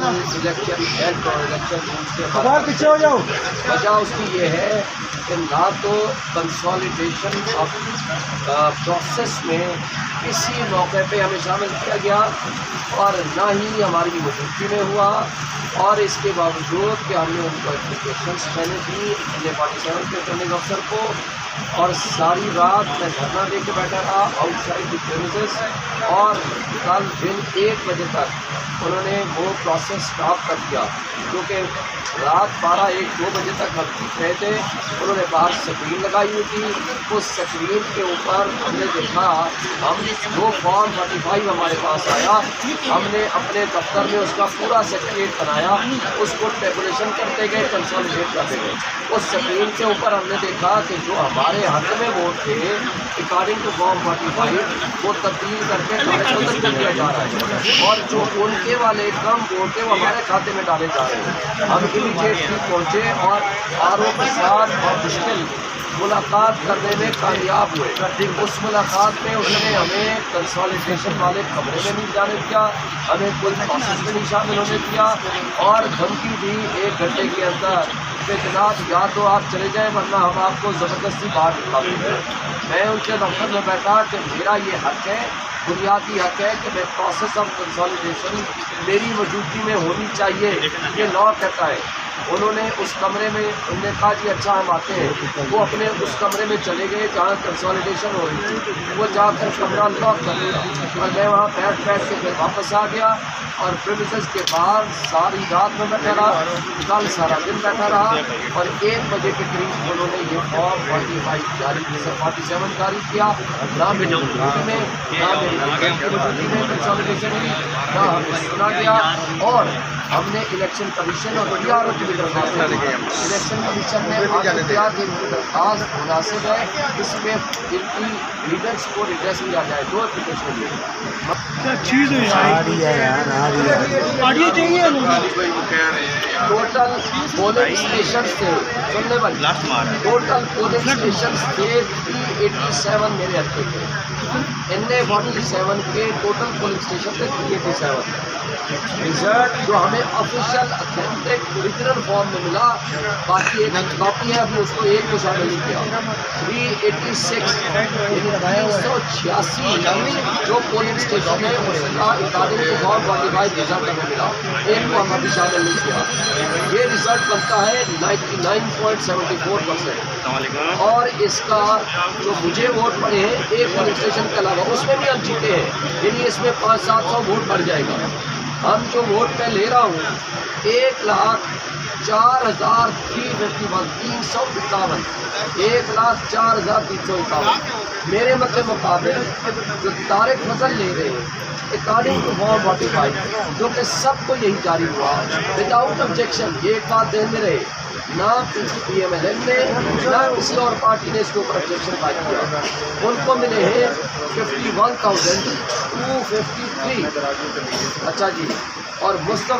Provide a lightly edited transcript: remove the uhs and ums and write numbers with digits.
Election act और election rules के पीछे हो जाओ। वजह उसकी ये है कि ना तो कंसोलिडेशन ऑफ प्रोसेस में किसी मौके पे हमें शामिल किया गया और ना ही हमारी मौजूदगी में हुआ, और इसके बावजूद कि हमने उनको एप्लीकेशंस मैंने दी अपने 47 के रिटर्निंग अफसर को, और सारी रात मैं धरना दे के बैठा रहा आउटसाइड द प्रीमिसेस, और कल दिन 1 बजे तक उन्होंने वो प्रोसेस स्टॉप कर दिया, क्योंकि रात 12-1-2 बजे तक हम दिख रहे थे। उन्होंने बाहर स्क्रीन लगाई हुई थी, उस स्क्रीन के ऊपर हमने देखा, हम वो फॉर्म 45 हमारे पास आया, हमने अपने दफ्तर में उसका पूरा सेक्रेट बनाया, उसको टेबुलेशन करते गए, कंसोलिडेट करते गए। उस स्क्रीन के ऊपर हमने देखा कि जो हमारे हक में वोट थे अकॉर्डिंग टू फॉर्म 45 वो तब्दील करके बदल कर दिया जा रहा है, और जो उनके वाले कम वोट थे वो हमारे खाते में डाले जा रहे हैं। हम इमीडिएटली पहुँचे और आरओ के साथ और मुश्किल मुलाकात करने में कामयाब हुए। उस मुलाकात में उन्होंने हमें कंसोलिडेशन वाले कमरे में नहीं जाने दिया, हमें कोई प्रोसेस में नहीं शामिल होने दिया, और धमकी दी 1 घंटे के अंदर कि जनाब या तो आप चले जाएं वरना हम आपको ज़बरदस्ती बाहर निकाल देंगे। मैं उनके दफ्तर में बैठा कि मेरा ये हक है, बुनियादी हक है कि मैं प्रोसेस ऑफ कंसोलिडेशन मेरी मौजूदगी में होनी चाहिए, ये लॉ कहता है। उन्होंने उस कमरे में, उन्होंने कहा जी अच्छा हम आते हैं, वो अपने उस कमरे में चले गए जहाँ कंसोलिडेशन हो रही थी, वो जाकर कमरा लॉक कर दिया, और मैं वहाँ बैठ के फिर वापस आ गया, और प्रीमिसेस के बाहर सारी रात में बैठा रहा, कल सारा दिन बैठा रहा, और 1 बजे के करीब उन्होंने ये फॉर्म 45 जारी 47 जारी किया। ना मेरी मौजूदगी में, ना मेरी मौजूदगी में कंसोलिडेशन हुई, ना हमें सुना गया, और हमने इलेक्शन कमीशन और DRO की भी दरख्वास्त दी। इलेक्शन कमीशन ने आखिरकार की दरख्वास्त मुनासिब है, इसमें इनकी लीडर्स को रिड्रेस किया जाए। 2 एप्लीकेशन क्या चीज़ है यार, ऑडियो चाहिए। टोटल पोलिंग स्टेशन थे, सुनने वाले टोटल पोलिंग स्टेशन थे 387 मेरे हल्के के, NA 47 के टोटल पोलिंग स्टेशन थे 387। रिजल्ट जो हमें ऑफिशियल अथेंटिक ओरिजिनल फॉर्म में मिला, बाकी एक कॉपी है, अभी उसको एक को शामिल नहीं किया। 386 386 जो पोलिंग स्टेशन है उसका अकॉर्डिंग टू फॉर्म 45 रिजल्ट हमें मिला, एक को हम अभी शामिल नहीं किया। ये रिजल्ट बनता है 99.74%, और इसका जो मुझे वोट पड़े हैं एक पोलिंग स्टेशन के अलावा, उसमें भी हम जीते हैं, यानी इसमें 500-700 वोट बढ़ जाएगा। हम जो वोट मैं ले रहा हूँ 1,04,351 1,04,351 मेरे मत के मुकाबले जो तारिक फजल ले रहे हैं अकॉर्डिंग टू फॉर्म 45, जो कि सबको यही जारी हुआ विदाउट ऑब्जेक्शन। ये एक बात ध्यान में रहे, ना PMLN ने ना किसी और पार्टी ने इसके ऊपर ऑब्जेक्शन फाइल किया। उनको मिले हैं 51,253। अच्छा जी, और मुस्तफा